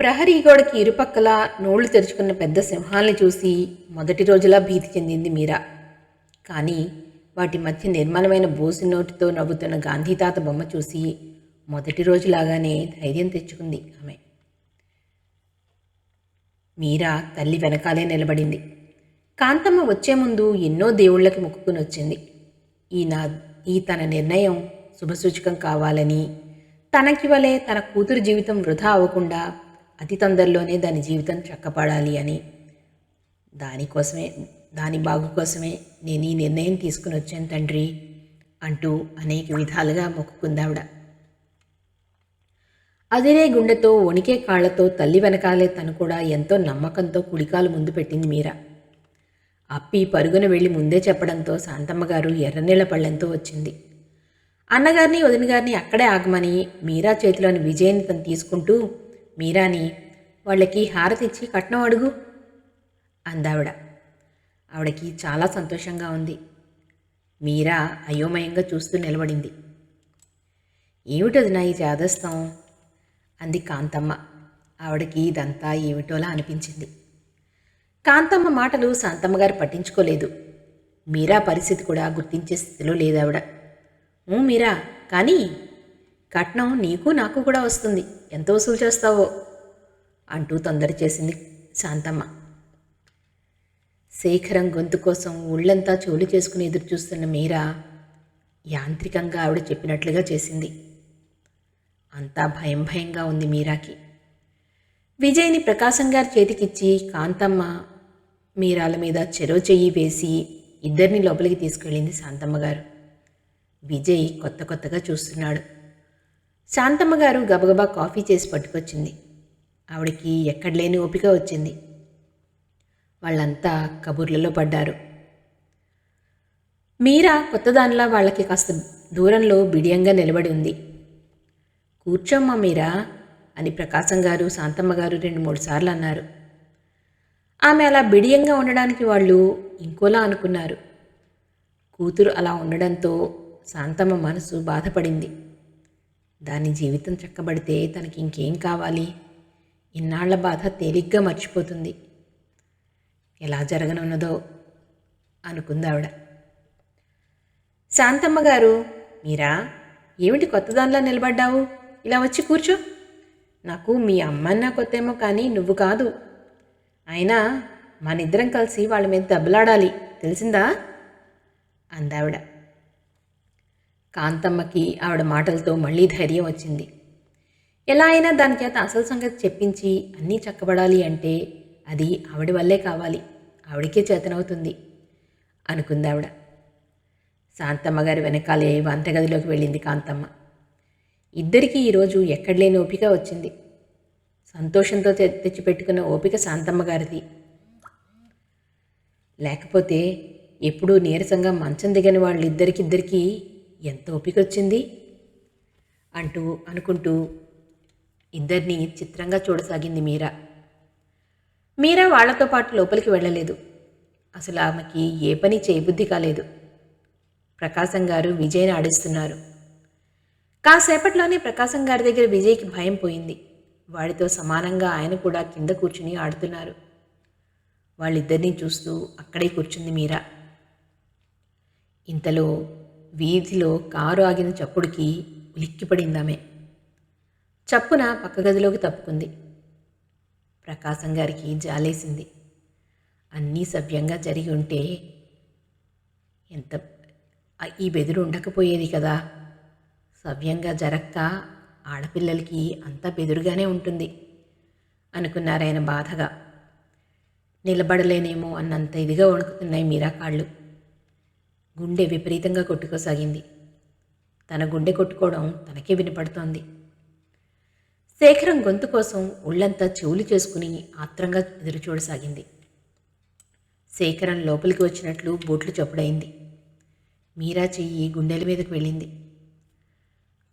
ప్రహరీ గోడకి ఇరుపక్కల నోళ్లు తెరుచుకున్న పెద్ద సింహాల్ని చూసి మొదటి రోజులా భీతి చెందింది మీరా. కానీ వాటి మధ్య నిర్మలమైన బోసి నోటితో నవ్వుతున్న గాంధీతాత బొమ్మ చూసి మొదటి రోజులాగానే ధైర్యం తెచ్చుకుంది ఆమె. మీరా తల్లి వెనకాలే నిలబడింది. కాంతమ్మ వచ్చే ముందు ఎన్నో దేవుళ్ళకి మొక్కుకుని వచ్చింది. ఈ తన నిర్ణయం శుభసూచకం కావాలని, తనకి వలె తన కూతురు జీవితం వృధా అవ్వకుండా అతి తొందరలోనే దాని జీవితం చక్కపడాలి అని. దాని బాగు కోసమే నేను ఈ నిర్ణయం తీసుకుని వచ్చాను తండ్రి అంటూ అనేక విధాలుగా మొక్కుకుందావిడ. అదిరే గుండెతో వణికే కాళ్లతో తల్లి వెనకాలే తను కూడా ఎంతో నమ్మకంతో కుడికాలు ముందు పెట్టింది మీరా. అప్పి పరుగున వెళ్ళి ముందే చెప్పడంతో శాంతమ్మగారు ఎర్రనీళ్ల పళ్ళెంతో వచ్చింది. అన్నగారిని వదినగారిని అక్కడే ఆగమని మీరా చేతిలోని విజయ్ని తను తీసుకుంటూ, మీరాని వాళ్ళకి హారతిచ్చి కట్నం అడుగు అందావిడ. ఆవిడకి చాలా సంతోషంగా ఉంది. మీరా అయోమయంగా చూస్తూ నిలబడింది. ఏమిటది నా ఈ జాదస్తం అంది కాంతమ్మ. ఆవిడకి ఇదంతా ఏమిటోలా అనిపించింది. కాంతమ్మ మాటలు శాంతమ్మగారు పట్టించుకోలేదు. మీరా పరిస్థితి కూడా గుర్తించే స్థితిలో లేదావిడ. మీరా, కానీ కట్నం నీకు నాకు కూడా వస్తుంది, ఎంత వసూలు చేస్తావో అంటూ తొందర చేసింది శాంతమ్మ. శేఖరం గొంతు కోసం ఒళ్ళంతా చోలు చేసుకుని ఎదురు చూస్తున్న మీరా యాంత్రికంగా ఆవిడ చెప్పినట్లుగా చేసింది. అంతా భయం భయంగా ఉంది మీరాకి. విజయ్ని ప్రకాశం గారి చేతికిచ్చి కాంతమ్మ మీరాల మీద చెరో చెయ్యి వేసి ఇద్దరిని లోపలికి తీసుకెళ్ళింది శాంతమ్మగారు. విజయ్ కొత్తగా చూస్తున్నాడు. శాంతమ్మగారు గబగబా కాఫీ చేసి పట్టుకొచ్చింది. ఆవిడకి ఎక్కడలేని ఓపిక వచ్చింది. వాళ్ళంతా కబుర్లలో పడ్డారు. మీరా కొత్తదానిలా వాళ్ళకి కాస్త దూరంలో బిడియంగా నిలబడి ఉంది. కూర్చోమ్మా మీరా అని ప్రకాశం గారు శాంతమ్మగారు 2-3 సార్లు అన్నారు. ఆమె అలా బిడియంగా ఉండడానికి వాళ్ళు ఇంకోలా అనుకున్నారు. కూతురు అలా ఉండడంతో శాంతమ్మ మనసు బాధపడింది. దాని జీవితం చక్కబడితే తనకి ఇంకేం కావాలి? ఇన్నాళ్ల బాధ తేలిగ్గా మర్చిపోతుంది. ఎలా జరగనున్నదో అనుకుందావిడ. శాంతమ్మగారు, మీరా ఏమిటి కొత్తదానిలా నిలబడ్డావు? ఇలా వచ్చి కూర్చో. నాకు మీ అమ్మన్నా కొత్తేమో కానీ నువ్వు కాదు. అయినా మనిద్దరం కలిసి వాళ్ళ మీద దెబ్బలాడాలి, తెలిసిందా అందావిడ. కాంతమ్మకి ఆవిడ మాటలతో మళ్ళీ ధైర్యం వచ్చింది. ఎలా అయినా దాని చేత అసలు సంగతి చెప్పించి అన్నీ చక్కబడాలి అంటే అది ఆవిడ వల్లే కావాలి, ఆవిడకే చేతనవుతుంది అనుకుందావిడ. శాంతమ్మగారి వెనకాలే వంటగదిలోకి వెళ్ళింది కాంతమ్మ. ఇద్దరికీ ఈరోజు ఎక్కడలేని ఓపిక వచ్చింది. సంతోషంతో తెచ్చిపెట్టుకున్న ఓపిక శాంతమ్మగారిది. లేకపోతే ఎప్పుడూ నీరసంగా మంచం దిగని వాళ్ళిద్దరికిద్దరికీ ఎంత ఓపిక వచ్చింది అంటూ అనుకుంటూ ఇద్దరినీ చిత్రంగా చూడసాగింది మీరా. మీరా వాళ్లతో పాటు లోపలికి వెళ్ళలేదు. అసలు ఆమెకి ఏ పని చేయబుద్ధి కాలేదు. ప్రకాశం గారు విజయ్ని ఆడిస్తున్నారు. కాసేపట్లోనే ప్రకాశం గారి దగ్గర విజయ్కి భయం పోయింది. వాడితో సమానంగా ఆయన కూడా కింద కూర్చుని ఆడుతున్నారు. వాళ్ళిద్దరినీ చూస్తూ అక్కడే కూర్చుంది మీరా. ఇంతలో వీధిలో కారు ఆగిన చప్పుడుకి ఉలిక్కిపడిందామె. చప్పున పక్క గదిలోకి తప్పుకుంది. ప్రకాశం గారికి జాలేసింది. అన్నీ సవ్యంగా జరిగి ఉంటే ఈ బెదురు ఉండకపోయేది కదా. సవ్యంగా జరక్క ఆడపిల్లలకి అంతా బెదురుగానే ఉంటుంది అనుకున్నారాయన బాధగా. నిలబడలేనేమో అన్నంత ఇదిగా వణుకుతున్నాయి మీరా కాళ్ళు. గుండె విపరీతంగా కొట్టుకోసాగింది. తన గుండె కొట్టుకోవడం తనకే వినపడుతోంది. శేఖరం గొంతు కోసం ఒళ్ళంతా చెవులు చేసుకుని ఆత్రంగా ఎదురుచూడసాగింది. శేఖరం లోపలికి వచ్చినట్లు బోట్లు చప్పుడైంది. మీరా చెయ్యి గుండెల మీదకు వెళ్ళింది.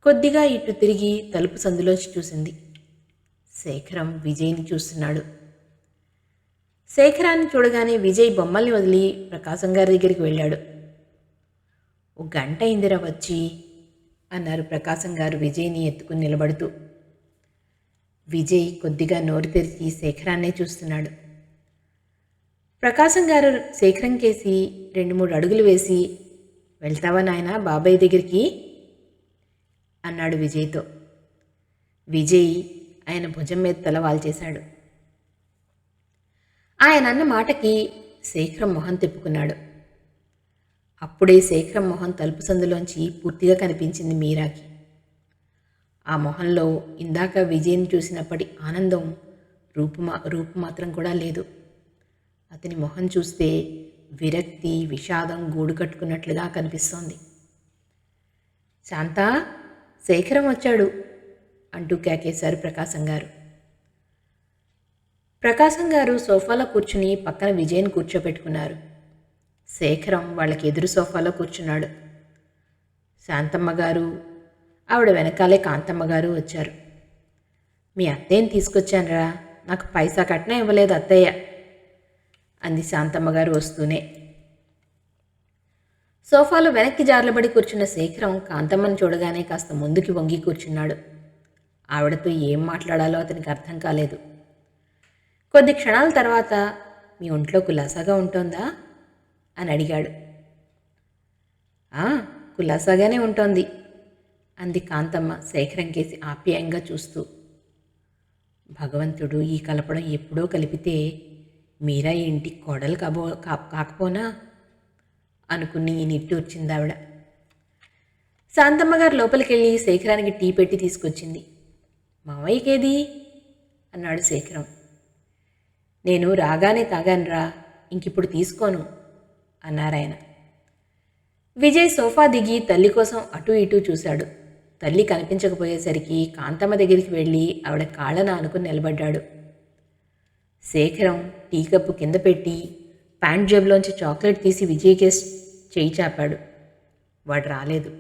కొద్దిగా ఇటు తిరిగి తలుపు సందులోంచి చూసింది. శేఖరం విజయ్ని చూస్తున్నాడు. శేఖరాన్ని చూడగానే విజయ్ బొమ్మల్ని వదిలి ప్రకాశం గారి దగ్గరికి వెళ్ళాడు. "ఓ గంట అయిందిరా వచ్చి" అన్నారు ప్రకాశం గారు విజయ్ని ఎత్తుకుని నిలబడుతూ. విజయ్ కొద్దిగా నోరు తెరిచి శేఖరాన్నే చూస్తున్నాడు. ప్రకాశం గారు శేఖరం కేసి 2-3 అడుగులు వేసి, వెళ్తావా నాయనా బాబాయ్ దగ్గరికి అన్నాడు విజయ్తో. విజయ్ ఆయన భుజం మీద తల వాల్చేశాడు. ఆయన అన్న మాటకి శేఖరం మొహం తిప్పుకున్నాడు. అప్పుడే శేఖరం మొహం తలుపు సందులోంచి పూర్తిగా కనిపించింది మీరాకి. ఆ మొహంలో ఇందాక విజయ్ని చూసినప్పటి ఆనందం రూపు మాత్రం కూడా లేదు. అతని మొహం చూస్తే విరక్తి, విషాదం గూడు కట్టుకున్నట్లుగా కనిపిస్తోంది. శాంత, శేఖరం వచ్చాడు అంటూ కేకేశారు ప్రకాశం గారు. ప్రకాశం గారు సోఫాలో కూర్చుని పక్కన విజయ్ని కూర్చోపెట్టుకున్నారు. శేఖరం వాళ్ళకి ఎదురు సోఫాలో కూర్చున్నాడు. శాంతమ్మ గారు, ఆవిడ వెనకాలే కాంతమ్మ గారు వచ్చారు. మీ అత్తయ్యని తీసుకొచ్చానరా, నాకు పైసా కట్నం ఇవ్వలేదు అత్తయ్య అంది శాంతమ్మ గారు వస్తూనే. సోఫాలో వెనక్కి జార్లబడి కూర్చున్న శేఖరం కాంతమ్మని చూడగానే కాస్త ముందుకి వంగి కూర్చున్నాడు. ఆవిడతో ఏం మాట్లాడాలో అతనికి అర్థం కాలేదు. కొద్ది క్షణాల తర్వాత, మీ ఒంట్లో కులాసాగా ఉంటోందా అని అడిగాడు. కులాసాగానే ఉంటోంది అంది కాంతమ్మ శేఖరం కేసి ఆప్యాయంగా చూస్తూ. భగవంతుడు ఈ కలపడం ఎప్పుడో కలిపితే మీరా ఇంటికి కోడలు కాకపోనా అనుకుని నిట్టూర్చిందావిడ. శాంతమ్మ గారు లోపలికెళ్ళి శేఖరానికి టీ పెట్టి తీసుకొచ్చింది. మావయ్యకేది అన్నాడు శేఖరం. నేను రాగానే తాగానురా, ఇంకిప్పుడు తీసుకోను అన్నారాయన. విజయ్ సోఫా దిగి తల్లి కోసం అటూ ఇటూ చూశాడు. తల్లి కనిపించకపోయేసరికి కాంతమ్మ దగ్గరికి వెళ్ళి ఆవిడ కాళ్ళను ఆనుకుని నిలబడ్డాడు. శేఖరం టీ కప్పు కింద పెట్టి ప్యాంట్ జేబులోంచి చాక్లెట్ తీసి విజయ్కేసి చేయి చాపాడు. వాడు రాలేదు.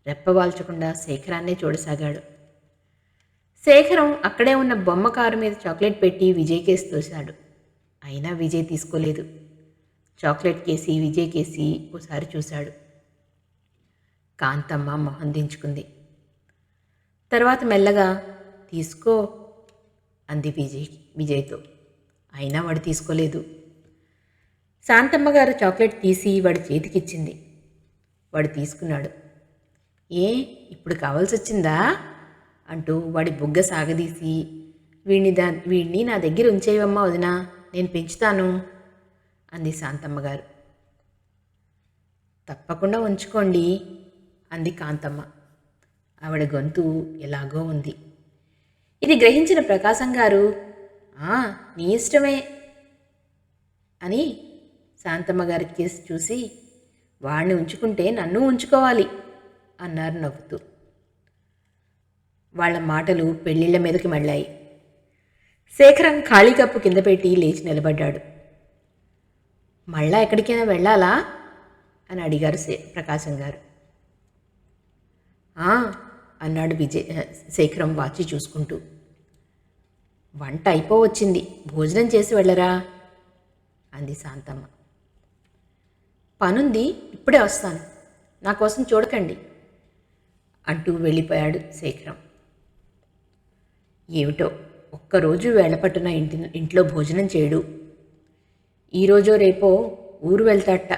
రెప్పవాల్చకుండా శేఖరాన్నే చూడసాగాడు. శేఖరం అక్కడే ఉన్న బొమ్మ కారు మీద చాక్లెట్ పెట్టి విజయ్ కేసి తోశాడు. అయినా విజయ్ తీసుకోలేదు. చాక్లెట్ కేసి విజయ్ కేసి ఓసారి చూశాడు. కాంతమ్మ మొహం దించుకుంది. తర్వాత మెల్లగా తీసుకో అంది విజయ్తో. అయినా వాడు తీసుకోలేదు. శాంతమ్మ గారు చాక్లెట్ తీసి వాడి చేతికిచ్చింది. వాడు తీసుకున్నాడు. ఇప్పుడు కావాల్సి వచ్చిందా అంటూ వాడి బుగ్గ సాగదీసి, వీడిని నా దగ్గర ఉంచేయవమ్మా వదినా, నేను పెంచుతాను అంది శాంతమ్మ గారు. తప్పకుండా ఉంచుకోండి అంది కాంతమ్మ. ఆవిడ గొంతు ఎలాగో ఉంది. ఇది గ్రహించిన ప్రకాశం గారు, నీ ఇష్టమే అని శాంతమ్మ గారి కేసి చూసి, వాడిని ఉంచుకుంటే నన్ను ఉంచుకోవాలి అన్నారు నవ్వుతూ. వాళ్ల మాటలు పెళ్ళిళ్ళ మీదకి మళ్ళాయి. శేఖరం ఖాళీ కప్పు కింద పెట్టి లేచి నిలబడ్డాడు. మళ్ళా ఎక్కడికైనా వెళ్ళాలా అని అడిగారు ప్రకాశం గారు. అన్నాడు శేఖరం వాచి చూసుకుంటూ. వంట అయిపోవచ్చింది, భోజనం చేసి వెళ్ళరా అంది శాంతమ్మ. పనుంది, ఇప్పుడే వస్తాను, నా కోసం చూడకండి అంటూ వెళ్ళిపోయాడు శేఖరం. ఏమిటో ఒక్కరోజు వేళపట్టున ఇంట్లో భోజనం చేయడు. ఈరోజో రేపో ఊరు వెళ్తాట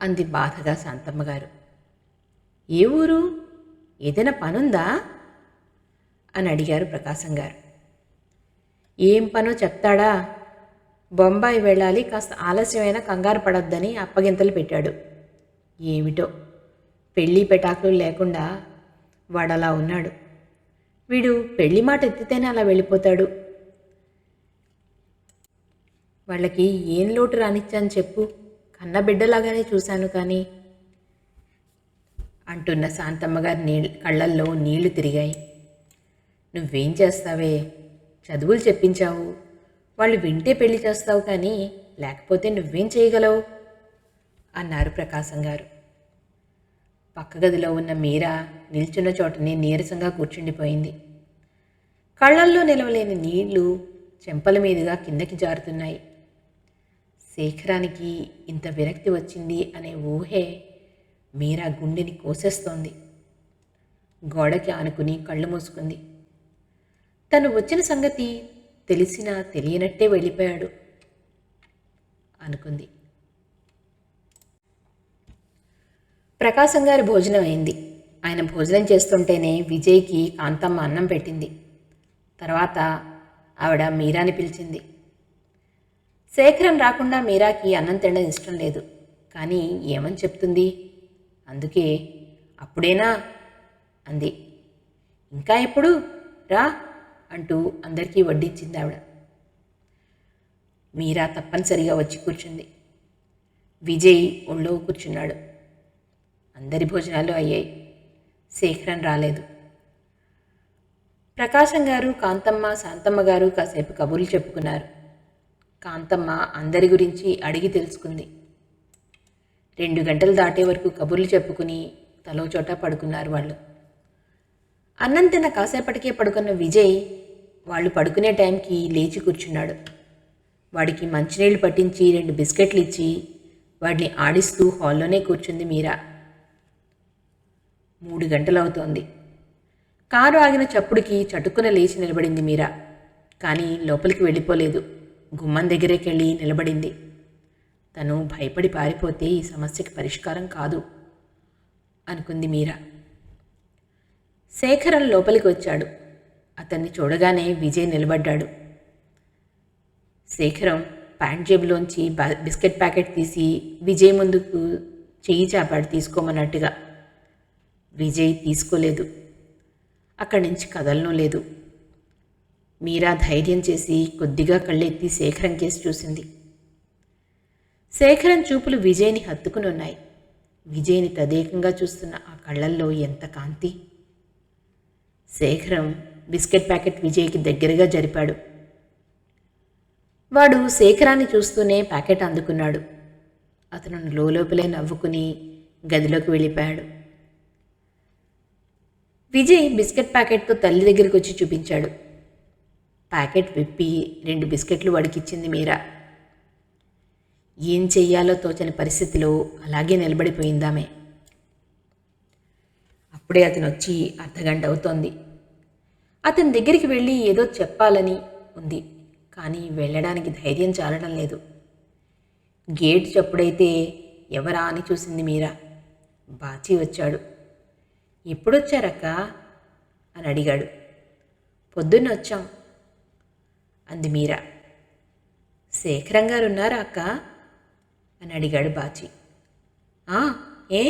అంది బాధగా శాంతమ్మ గారు. ఏ ఊరు? ఏదైనా పనుందా అని అడిగారు ప్రకాశం గారు. ఏం పనో చెప్తాడా? బొంబాయి వెళ్ళాలి, కాస్త ఆలస్యమైనా కంగారు పడొద్దని అప్పగింతలు పెట్టాడు. ఏమిటో పెళ్ళి పెటాకులు లేకుండా వాడలా ఉన్నాడు. వీడు పెళ్లి మాట ఎత్తితేనే అలా వెళ్ళిపోతాడు. వాళ్ళకి ఏం లోటు రానిచ్చాను చెప్పు, కన్న బిడ్డలాగానే చూశాను కానీ అంటున్న శాంతమ్మ గారి కళ్ళల్లో నీళ్లు తిరిగాయి. నువ్వేం చేస్తావే, చదువులు చెప్పించావు, వాళ్ళు వింటే పెళ్లి చేస్తావు కానీ లేకపోతే నువ్వేం చేయగలవు అన్నారు ప్రకాశం గారు. పక్క గదిలో ఉన్న మీరా నిల్చున్న చోటనే నీరసంగా కూర్చుండిపోయింది. కళ్ళల్లో నిలవలేని నీళ్లు చెంపల మీదుగా కిందకి జారుతున్నాయి. శేఖరానికి ఇంత విరక్తి వచ్చింది అనే ఊహే మీరా గుండెని కోసేస్తోంది. గోడకి ఆనుకుని కళ్ళు మూసుకుంది. తను వచ్చిన సంగతి తెలిసినా తెలియనట్టే వెళ్ళిపోయాడు అనుకుంది. ప్రకాశం గారి భోజనం అయింది. ఆయన భోజనం చేస్తుంటేనే విజయ్కి కాంతమ్మ అన్నం పెట్టింది. తర్వాత ఆవిడ మీరాని పిలిచింది. శేఖరం రాకుండా మీరాకి అన్నం తినడం ఇష్టం లేదు. కానీ ఏమని చెప్తుంది? అందుకే అప్పుడేనా అంది. ఇంకా ఎప్పుడు రా అంటూ అందరికీ వడ్డించింది ఆవిడ. మీరా తప్పనిసరిగా వచ్చి కూర్చుంది. విజయ్ ఒళ్ళో కూర్చున్నాడు. అందరి భోజనాలు అయ్యాయి. శేఖరం రాలేదు. ప్రకాశం గారు, కాంతమ్మ, శాంతమ్మ గారు కాసేపు కబుర్లు చెప్పుకున్నారు. కాంతమ్మ అందరి గురించి అడిగి తెలుసుకుంది. 2 గంటలు దాటే వరకు కబుర్లు చెప్పుకుని తలో చోట పడుకున్నారు వాళ్ళు. అన్నం తిన్న కాసేపటికే పడుకున్న విజయ్ వాళ్ళు పడుకునే టైంకి లేచి కూర్చున్నాడు. వాడికి మంచినీళ్లు పట్టించి 2 బిస్కెట్లు ఇచ్చి వాడిని ఆడిస్తూ హాల్లోనే కూర్చుంది మీరా. 3 గంటలవుతోంది. కారు ఆగిన చప్పుడుకి చటుక్కున లేచి నిలబడింది మీరా. కానీ లోపలికి వెళ్ళిపోలేదు. గుమ్మం దగ్గరేకెళ్ళి నిలబడింది. తను భయపడి పారిపోతే ఈ సమస్యకి పరిష్కారం కాదు అనుకుంది మీరా. శేఖరం లోపలికి వచ్చాడు. అతన్ని చూడగానే విజయ్ నిలబడ్డాడు. శేఖరం ప్యాంట్ జేబులోంచి బిస్కెట్ ప్యాకెట్ తీసి విజయ్ ముందుకు చెయ్యి చాపాడు తీసుకోమన్నట్టుగా. విజయ్ తీసుకోలేదు. అక్కడి నుంచి కదలనూ లేదు. మీరా ధైర్యం చేసి కొద్దిగా కళ్ళెత్తి శేఖరం కేసి చూసింది. శేఖరం చూపులు విజయ్ని హత్తుకుని ఉన్నాయి. విజయ్ని తదేకంగా చూస్తున్న ఆ కళ్ళల్లో ఎంత కాంతి! శేఖరం బిస్కెట్ ప్యాకెట్ విజయ్కి దగ్గరగా జరిపాడు. వాడు శేఖరాన్ని చూస్తూనే ప్యాకెట్ అందుకున్నాడు. అతను లోపలే నవ్వుకుని గదిలోకి వెళ్ళిపోయాడు. విజయ్ బిస్కెట్ ప్యాకెట్తో తల్లి దగ్గరికి వచ్చి చూపించాడు. ప్యాకెట్ విప్పి 2 బిస్కెట్లు వాడికిచ్చింది మీరా. ఏం చెయ్యాలో తోచని పరిస్థితిలో అలాగే నిలబడిపోయిందామె. అప్పుడే అతను వచ్చి అర్ధగంట అవుతోంది. అతని దగ్గరికి వెళ్ళి ఏదో చెప్పాలని ఉంది. కానీ వెళ్ళడానికి ధైర్యం చాలడం లేదు. గేట్ చప్పుడైతే ఎవరా అని చూసింది మీరా. బాచీ వచ్చాడు. ఎప్పుడొచ్చారక్క అని అడిగాడు. పొద్దున్న వచ్చాం అంది మీరా. శేఖరం గారు ఉన్నారా అక్క అని అడిగాడు బాచి. ఏ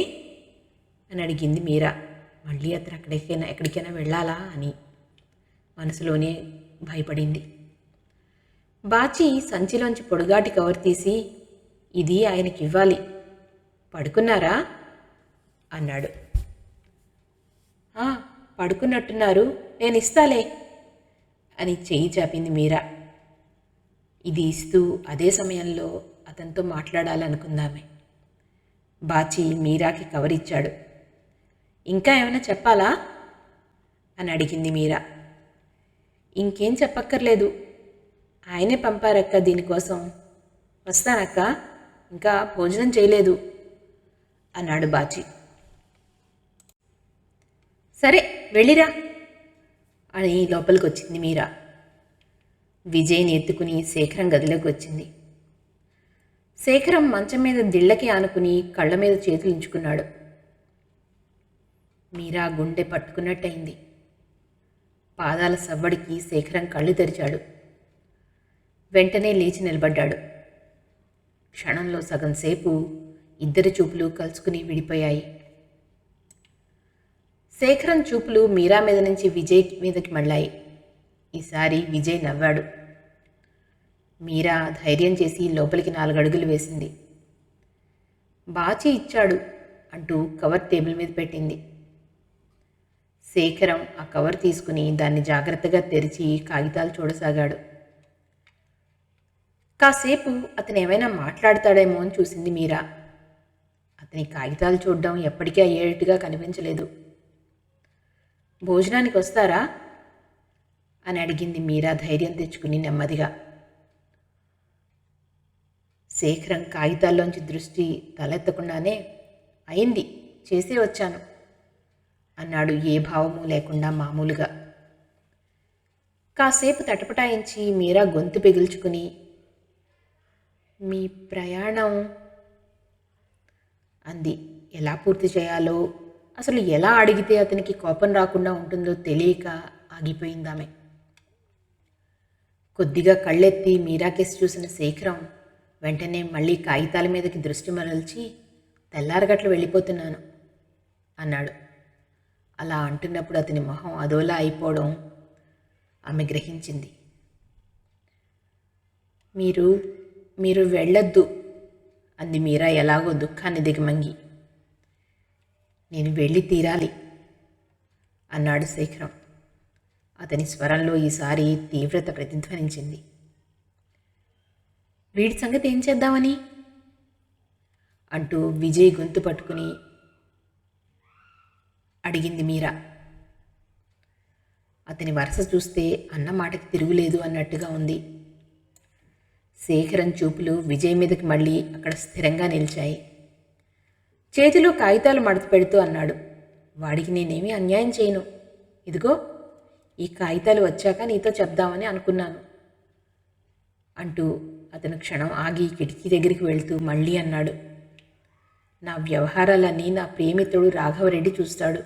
అని అడిగింది మీరా. మళ్ళీ అతను ఎక్కడికైనా వెళ్ళాలా అని మనసులోనే భయపడింది. బాచి సంచిలోంచి పొడుగాటి కవర్ తీసి, ఇది ఆయనకి ఇవ్వాలి, పడుకున్నారా అన్నాడు. పడుకున్నట్టున్నారు, నేను ఇస్తాలే అని చెయ్యి చాపింది మీరా. ఇది ఇస్తూ అదే సమయంలో అతనితో మాట్లాడాలనుకుందామే. బాచి మీరాకి కవర్ ఇచ్చాడు. ఇంకా ఏమైనా చెప్పాలా అని అడిగింది మీరా. ఇంకేం చెప్పక్కర్లేదు, ఆయనే పంపారక్క దీనికోసం. వస్తానక్క, ఇంకా భోజనం చేయలేదు అన్నాడు బాచి. సరే వెళ్ళిరా అని లోపలికి వచ్చింది మీరా. విజయ్ని ఎత్తుకుని శేఖరం గదిలోకి వచ్చింది. శేఖరం మంచం మీద దిళ్ళకి ఆనుకుని కళ్ళ మీద చేతులు ఉంచుకున్నాడు. మీరా గుండె పట్టుకున్నట్టయింది. పాదాల సవ్వడికి శేఖరం కళ్ళు తెరిచాడు. వెంటనే లేచి నిలబడ్డాడు. క్షణంలో సగం సేపు ఇద్దరి చూపులు కలుసుకుని విడిపోయాయి. శేఖరం చూపులు మీరా మీద నుంచి విజయ్ మీదకి మళ్ళాయి. ఈసారి విజయ్ నవ్వాడు. మీరా ధైర్యం చేసి లోపలికి 4 అడుగులు వేసింది. బాచి ఇచ్చాడు అంటూ కవర్ టేబుల్ మీద పెట్టింది. శేఖరం ఆ కవర్ తీసుకుని దాన్ని జాగ్రత్తగా తెరిచి కాగితాలు చూడసాగాడు. కాసేపు అతను ఏమైనా మాట్లాడతాడేమో అని చూసింది మీరా. అతని కాగితాలు చూడడం ఎప్పటికీ అయ్యేట్టుగా కనిపించలేదు. భోజనానికి వస్తారా అని అడిగింది మీరా ధైర్యం తెచ్చుకుని నెమ్మదిగా. శేఖరం కాగితాల్లోంచి దృష్టి తలెత్తకుండానే అయింది, చేసే వచ్చాను అన్నాడు ఏ భావము లేకుండా మామూలుగా. కాసేపు తటపటాయించి మీరా గొంతు పిగుల్చుకుని, మీ ప్రయాణం అంది. ఎలా పూర్తి చేయాలో, అసలు ఎలా అడిగితే అతనికి కోపం రాకుండా ఉంటుందో తెలియక ఆగిపోయిందామె. కొద్దిగా కళ్ళెత్తి మీరాకేసి చూసిన శేఖరం వెంటనే మళ్ళీ కాగితాల మీదకి దృష్టి మరల్చి, తెల్లారగట్లు వెళ్ళిపోతున్నాను అన్నాడు. అలా అంటున్నప్పుడు అతని మొహం అదోలా అయిపోవడం ఆమె గ్రహించింది. మీరు వెళ్ళొద్దు అంది మీరా ఎలాగో దుఃఖాన్ని దిగమంగి. నేను వెళ్ళి తీరాలి అన్నాడు శేఖరం. అతని స్వరంలో ఈసారి తీవ్రత ప్రతిధ్వనించింది. వీడి సంగతి ఏం చేద్దామని అంటూ విజయ్ గొంతు పట్టుకుని అడిగింది మీరా. అతని వరస చూస్తే అన్న మాటకి తిరుగులేదు అన్నట్టుగా ఉంది. శేఖరం చూపులు విజయ్ మీదకి మళ్ళీ అక్కడ స్థిరంగా నిలిచాయి. చేతిలో కాగితాలు మడత పెడుతూ అన్నాడు, వాడికి నేనేమీ అన్యాయం చేయను. ఇదిగో ఈ కాగితాలు వచ్చాక నీతో చెప్దామని అనుకున్నాను అంటూ అతను క్షణం ఆగి కిటికీ దగ్గరికి వెళ్తూ మళ్ళీ అన్నాడు, నా వ్యవహారాలన్నీ నా ప్రేమితుడు రాఘవరెడ్డి చూస్తాడు.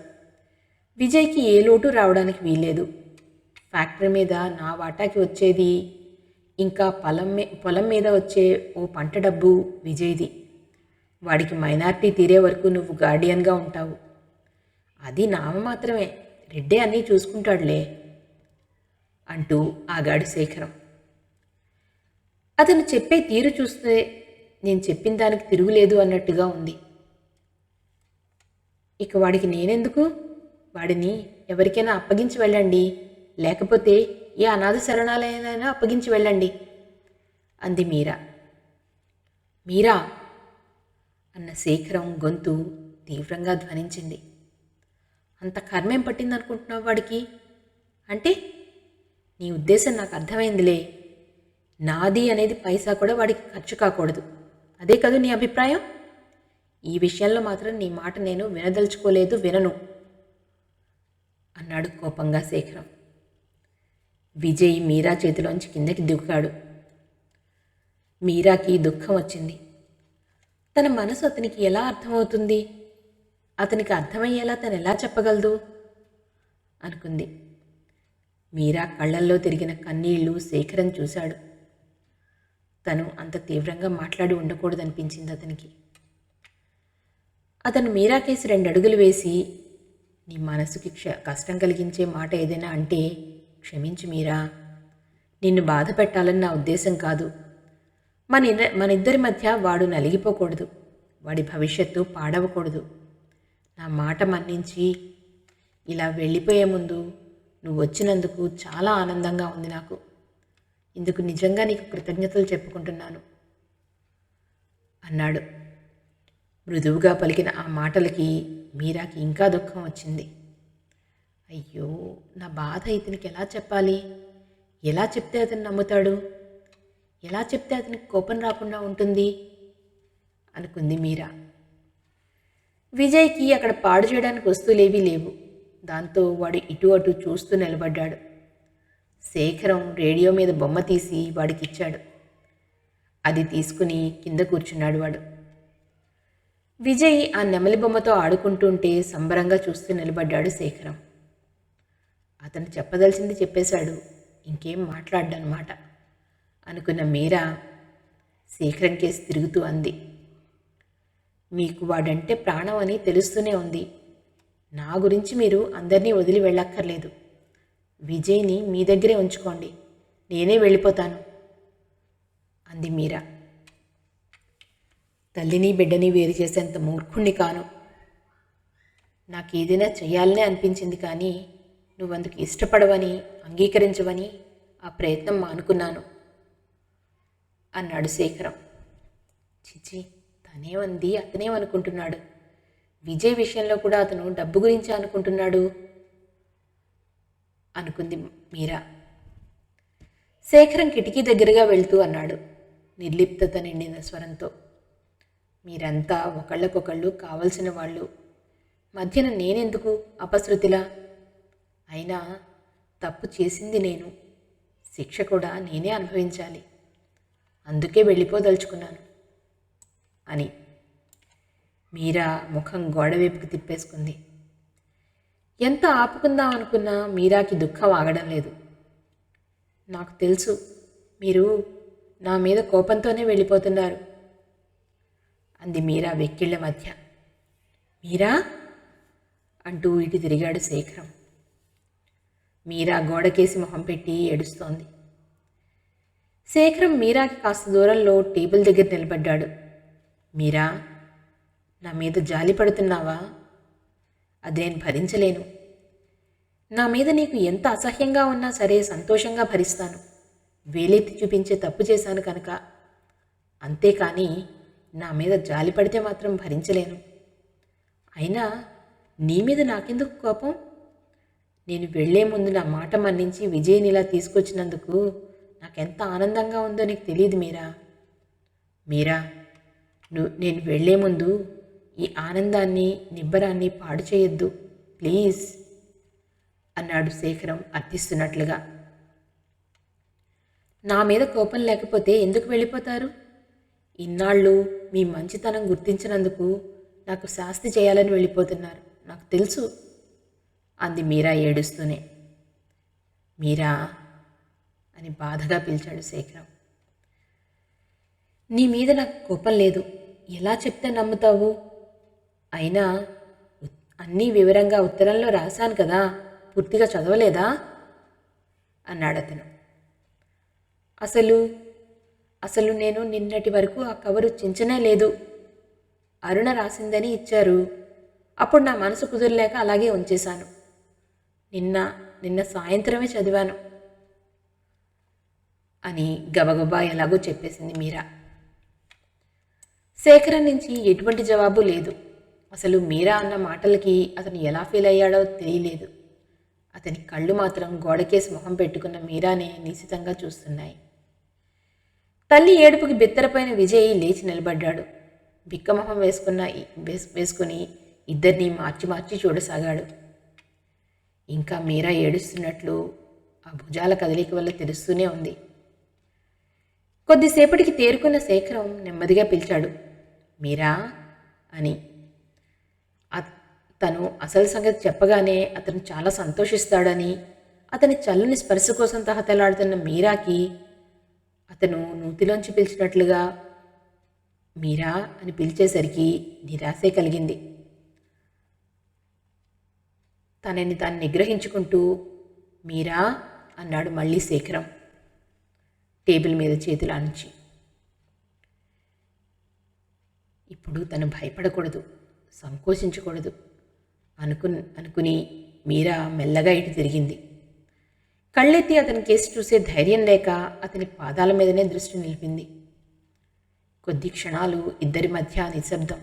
విజయ్కి ఏ లోటు రావడానికి వీల్లేదు. ఫ్యాక్టరీ మీద నా వాటాకి వచ్చేది, ఇంకా పొలం మీద వచ్చే ఓ పంట డబ్బు విజయ్ది. వాడికి మైనార్టీ తీరే వరకు నువ్వు గార్డియన్గా ఉంటావు. అది నామ మాత్రమే, రెడ్డే అన్నీ చూసుకుంటాడులే అంటూ ఆగాడు శేఖరం. అతను చెప్పే తీరు చూస్తే నేను చెప్పిన దానికి తిరుగులేదు అన్నట్టుగా ఉంది. ఇక వాడికి నేనెందుకు? వాడిని ఎవరికైనా అప్పగించి వెళ్ళండి, లేకపోతే ఏ అనాథ శరణాలయనైనా అప్పగించి వెళ్ళండి అంది మీరా. మీరా అన్న శేఖరం గొంతు తీవ్రంగా ధ్వనించింది. అంత కర్మేం పట్టిందనుకుంటున్నావు వాడికి? అంటే నీ ఉద్దేశం నాకు అర్థమైందిలే. నాది అనేది పైసా కూడా వాడికి ఖర్చు కాకూడదు, అదే కాదు నీ అభిప్రాయం? ఈ విషయంలో మాత్రం నీ మాట నేను వినదలుచుకోలేదు, వినను అన్నాడు కోపంగా శేఖరం. విజయ్ మీరా చేతిలోంచి కిందకి దిగాడు. మీరాకి దుఃఖం వచ్చింది. తన మనసు అతనికి ఎలా అర్థమవుతుంది? అతనికి అర్థమయ్యేలా తను ఎలా చెప్పగలదు అనుకుంది. మీరా కళ్ళల్లో తిరిగిన కన్నీళ్లు శేఖరం చూశాడు. తను అంత తీవ్రంగా మాట్లాడి ఉండకూడదనిపించింది అతనికి. అతను మీరాకేసి 2 అడుగులు వేసి, నీ మనసుకి కష్టం కలిగించే మాట ఏదైనా అంటే క్షమించు మీరా. నిన్ను బాధ పెట్టాలని నా ఉద్దేశం కాదు. మన ఇద్దరి మధ్య వాడు నలిగిపోకూడదు, వాడి భవిష్యత్తు పాడవకూడదు. నా మాట మన్నించి ఇలా వెళ్ళిపోయే ముందు నువ్వు వచ్చినందుకు చాలా ఆనందంగా ఉంది నాకు. ఇందుకు నిజంగా నీకు కృతజ్ఞతలు చెప్పుకుంటున్నాను అన్నాడు. మృదువుగా పలికిన ఆ మాటలకి మీరాకి ఇంకా దుఃఖం వచ్చింది. అయ్యో, నా బాధ ఇతనికి ఎలా చెప్పాలి? ఎలా చెప్తే అతను నమ్ముతాడు? ఎలా చెప్తే అతనికి కోపం రాకుండా ఉంటుంది అనుకుంది మీరా. విజయ్కి అక్కడ పాడు చేయడానికి వస్తువులేవీ లేవు. దాంతో వాడు ఇటు అటు చూస్తూ నిలబడ్డాడు. శేఖరం రేడియో మీద బొమ్మ తీసి వాడికిచ్చాడు. అది తీసుకుని కింద కూర్చున్నాడు వాడు. విజయ్ ఆ నెమలి బొమ్మతో ఆడుకుంటుంటే సంబరంగా చూస్తూ నిలబడ్డాడు శేఖరం. అతను చెప్పదలిచింది చెప్పేశాడు, ఇంకేం మాట్లాడ్డనమాట అనుకున్న మీరా శేఖరం కేసి తిరుగుతూ అంది, మీకు వాడంటే ప్రాణం అని తెలుస్తూనే ఉంది. నా గురించి మీరు అందరినీ వదిలి వెళ్ళక్కర్లేదు. విజయ్ని మీ దగ్గరే ఉంచుకోండి, నేనే వెళ్ళిపోతాను అంది మీరా. తల్లిని బిడ్డని వేరు చేసేంత మూర్ఖుణ్ణి కాను. నాకేదైనా చెయ్యాలనే అనిపించింది, కానీ నువ్వందుకు ఇష్టపడవని, అంగీకరించవని ఆ ప్రయత్నం మానుకున్నాను అన్నాడు శేఖరం. చిచి, తనేమంది, అతనేమనుకుంటున్నాడు? విజయ్ విషయంలో కూడా అతను డబ్బు గురించి అనుకుంటున్నాడు అనుకుంది మీరా. శేఖరం కిటికీ దగ్గరగా వెళ్తూ అన్నాడు నిర్లిప్తత నిండిన స్వరంతో, మీరంతా ఒకళ్ళకొకళ్ళు కావలసిన వాళ్ళు, మధ్యన నేనెందుకు అపశృతిలా? అయినా తప్పు చేసింది నేను, శిక్ష కూడా నేనే అనుభవించాలి. అందుకే వెళ్ళిపోదలుచుకున్నాను అని మీరా ముఖం గోడవైపుకి తిప్పేసుకుంది. ఎంత ఆపుకుందాం అనుకున్నా మీరాకి దుఃఖం ఆగడం లేదు. నాకు తెలుసు మీరు నా మీద కోపంతోనే వెళ్ళిపోతున్నారు అంది మీరా వెక్కిళ్ల మధ్య. మీరా అంటూ ఇటు తిరిగాడు శేఖరం. మీరా గోడకేసి మొహం పెట్టి ఏడుస్తోంది. శేఖరం మీరాకి కాస్త దూరంలో టేబుల్ దగ్గర నిలబడ్డాడు. మీరా, నా మీద జాలి పడుతున్నావా? అది నేను భరించలేను. నా మీద నీకు ఎంత అసహ్యంగా ఉన్నా సరే సంతోషంగా భరిస్తాను. వేలెత్తి చూపించే తప్పు చేశాను కనుక. అంతేకాని నా మీద జాలి పడితే మాత్రం భరించలేను. అయినా నీ మీద నాకెందుకు కోపం? నేను వెళ్లే ముందు నా మాట మన్నించి విజయ్ని ఇలా తీసుకొచ్చినందుకు నాకెంత ఆనందంగా ఉందో నీకు తెలియదు మీరా. మీరా, నేను వెళ్లే ముందు ఈ ఆనందాన్ని నిబ్బరాన్ని పాడు చేయొద్దు ప్లీజ్ అన్నాడు శేఖరం అర్థిస్తున్నట్లుగా. నా మీద కోపం లేకపోతే ఎందుకు వెళ్ళిపోతారు? ఇన్నాళ్ళు మీ మంచితనం గుర్తించినందుకు నాకు శాస్తి చేయాలని వెళ్ళిపోతున్నారు, నాకు తెలుసు అంది మీరా ఏడుస్తూనే. మీరా అని బాధగా పిలిచాడు శేఖరం. నీ మీద నాకు కోపం లేదు, ఎలా చెప్తే నమ్ముతావు? అయినా అన్నీ వివరంగా ఉత్తరంలో రాశాను కదా, పూర్తిగా చదవలేదా అన్నాడతను. అసలు నేను నిన్నటి వరకు ఆ కవరు చించనే లేదు. అరుణ రాసిందని ఇచ్చారు. అప్పుడు నా మనసు కుదరలేక అలాగే ఉంచేశాను. నిన్న సాయంత్రమే చదివాను అని గబగబా ఎలాగో చెప్పేసింది మీరా. శేఖరం నుంచి ఎటువంటి జవాబు లేదు. అసలు మీరా అన్న మాటలకి అతను ఎలా ఫీల్ అయ్యాడో తెలియలేదు. అతని కళ్ళు మాత్రం గోడకేసి మొహం పెట్టుకున్న మీరానే నిశితంగా చూస్తున్నాయి. తల్లి ఏడుపుకి బిత్తరపైన విజయ్ లేచి నిలబడ్డాడు. బిక్కమొహం వేసుకుని ఇద్దరినీ మార్చి మార్చి చూడసాగాడు. ఇంకా మీరా ఏడుస్తున్నట్లు ఆ భుజాల కదలిక వల్ల తెలుస్తూనే ఉంది. కొద్దిసేపటికి తేరుకున్న శేఖరం నెమ్మదిగా పిలిచాడు, మీరా అని. తను అసలు సంగతి చెప్పగానే అతను చాలా సంతోషిస్తాడని, అతని చల్లని స్పర్శ కోసం తహతలాడుతున్న మీరాకి అతను నూతిలోంచి పిలిచినట్లుగా మీరా అని పిలిచేసరికి నిరాశే కలిగింది. తనని తాను నిగ్రహించుకుంటూ మీరా అన్నాడు మళ్ళీ శేఖరం టేబుల్ మీద చేతులు ఆనించి. ఇప్పుడు తను భయపడకూడదు, సంకోచించకూడదు అనుకుని మీరా మెల్లగా ఇటు తిరిగింది. కళ్ళెత్తి అతని కేసు చూసే ధైర్యం లేక అతని పాదాల మీదనే దృష్టి నిలిపింది. కొద్ది క్షణాలు ఇద్దరి మధ్య నిశ్శబ్దం.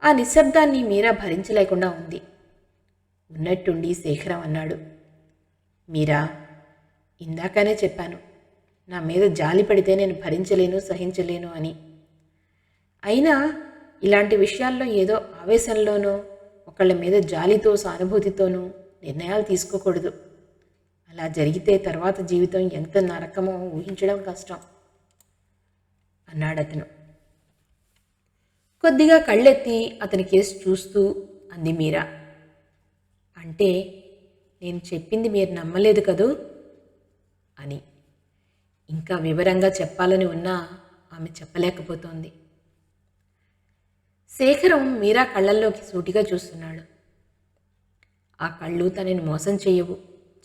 ఆ నిశ్శబ్దాన్ని మీరా భరించలేకుండా ఉంది. ఉన్నట్టుండి శేఖరం అన్నాడు, మీరా, ఇందాకనే చెప్పాను, నా మీద జాలి పడితే నేను భరించలేను, సహించలేను అని. అయినా ఇలాంటి విషయాల్లో ఏదో ఆవేశంలోనో ఒకళ్ళ మీద జాలితో సానుభూతితోనూ నిర్ణయాలు తీసుకోకూడదు. అలా జరిగితే తర్వాత జీవితం ఎంత నరకమో ఊహించడం కష్టం అన్నాడతను. కొద్దిగా కళ్ళెత్తి అతని కేసు చూస్తూ అంది మీరా. అంటే నేను చెప్పింది మీరు నమ్మలేదు కదూ అని. ఇంకా వివరంగా చెప్పాలని ఉన్నా ఆమె చెప్పలేకపోతోంది. శేఖరం మీరా కళ్ళల్లోకి సూటిగా చూస్తున్నాడు. ఆ కళ్ళు తనని మోసం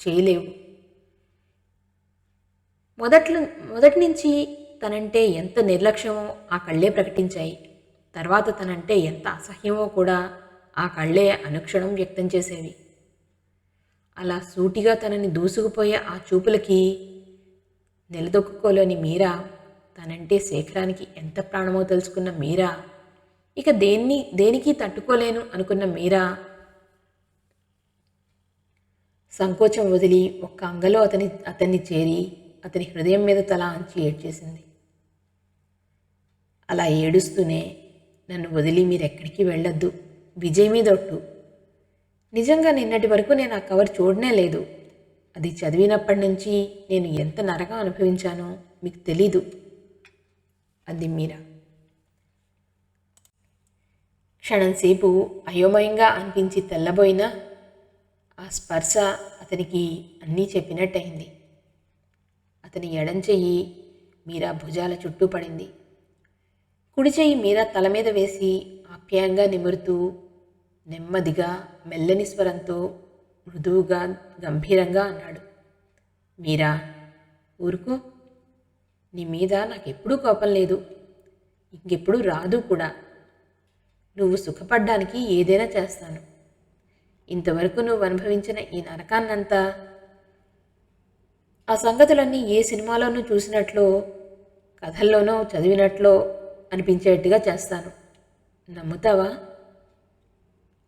చేయలేవు. మొదటి నుంచి తనంటే ఎంత నిర్లక్ష్యమో ఆ కళ్ళే ప్రకటించాయి. తర్వాత తనంటే ఎంత అసహ్యమో కూడా ఆ కళ్ళే అనుక్షణం వ్యక్తం చేసేవి. అలా సూటిగా తనని దూసుకుపోయే ఆ చూపులకి నిలదొక్కుకోలేని మీరా, తనంటే శేఖరానికి ఎంత ప్రాణమో తెలుసుకున్న మీరా, ఇక దేనికి తట్టుకోలేను అనుకున్న మీరా సంకోచం వదిలి ఒక్క అంగలో అతన్ని చేరి అతని హృదయం మీద తల అంచి ఏడ్చేసింది. అలా ఏడుస్తూనే, నన్ను వదిలి మీరెక్కడికి వెళ్ళొద్దు, విజయ్ మీద ఒట్టు. నిజంగా నిన్నటి వరకు నేను ఆ కవర్ చూడనే లేదు. అది చదివినప్పటి నుంచి నేను ఎంత నరకం అనుభవించానో మీకు తెలీదు అంది మీరా. క్షణంసేపు అయోమయంగా అనిపించి తెల్లబోయినా ఆ స్పర్శ అతనికి అన్నీ చెప్పినట్టయింది. అతని ఎడం చెయ్యి మీరా భుజాల చుట్టూ పడింది. కుడి చెయ్యి మీరా తల మీద వేసి ఆప్యాయంగా నిమురుతూ నెమ్మదిగా మెల్లని స్వరంతో మృదువుగా గంభీరంగా అన్నాడు, మీరా ఊరుకో. నీ మీద నాకెప్పుడూ కోపం లేదు, ఇంకెప్పుడు రాదు కూడా. నువ్వు సుఖపడ్డానికి ఏదైనా చేస్తాను. ఇంతవరకు నువ్వు అనుభవించిన ఈ నరకాన్నంతా, ఆ సంగతులన్నీ ఏ సినిమాలోనూ చూసినట్లో కథల్లోనో చదివినట్లో అనిపించేట్టుగా చేస్తాను. నమ్ముతావా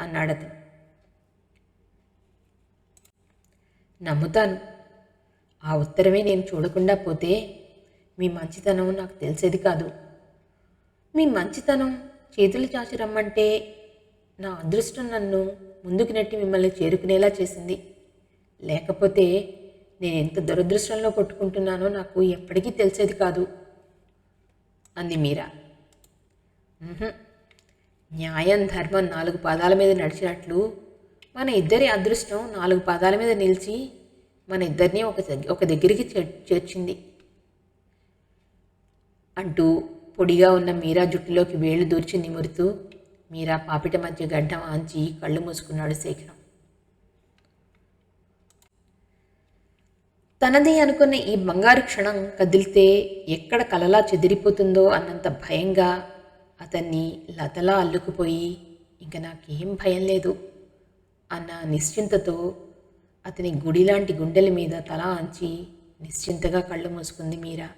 అన్నాడతను. నమ్ముతాను. ఆ ఉత్తరమే నేను చూడకుండా పోతే మీ మంచితనం నాకు తెలిసేది కాదు. మీ మంచితనం చేతులు చాచి రమ్మంటే నా అదృష్టం నన్ను ముందుకు నెట్టి మిమ్మల్ని చేరుకునేలా చేసింది. లేకపోతే నేను ఎంత దురదృష్టంలో కొట్టుకుంటున్నానో నాకు ఎప్పటికీ తెలిసేది కాదు అంది మీరా. న్యాయం ధర్మం 4 పాదాల మీద నడిచినట్లు మన ఇద్దరి అదృష్టం 4 పాదాల మీద నిలిచి మన ఇద్దరినీ ఒక దగ్గరికి చేర్చింది అంటూ పొడిగా ఉన్న మీరా జుట్టులోకి వేళ్లు దూర్చి నిమురుతూ మీరా పాపిట మధ్య గడ్డం ఆంచి కళ్ళు మూసుకున్నాడు శేఖరం. తనది అనుకున్న ఈ బంగారు క్షణం కదిలితే ఎక్కడ కలలా చెదిరిపోతుందో అన్నంత భయంగా అతన్ని లతలా అల్లుకుపోయి ఇంక నాకేం భయం లేదు అన్న నిశ్చింతతో అతని గుడిలాంటి గుండెల మీద తల ఆంచి నిశ్చింతగా కళ్ళు మూసుకుంది మీరా.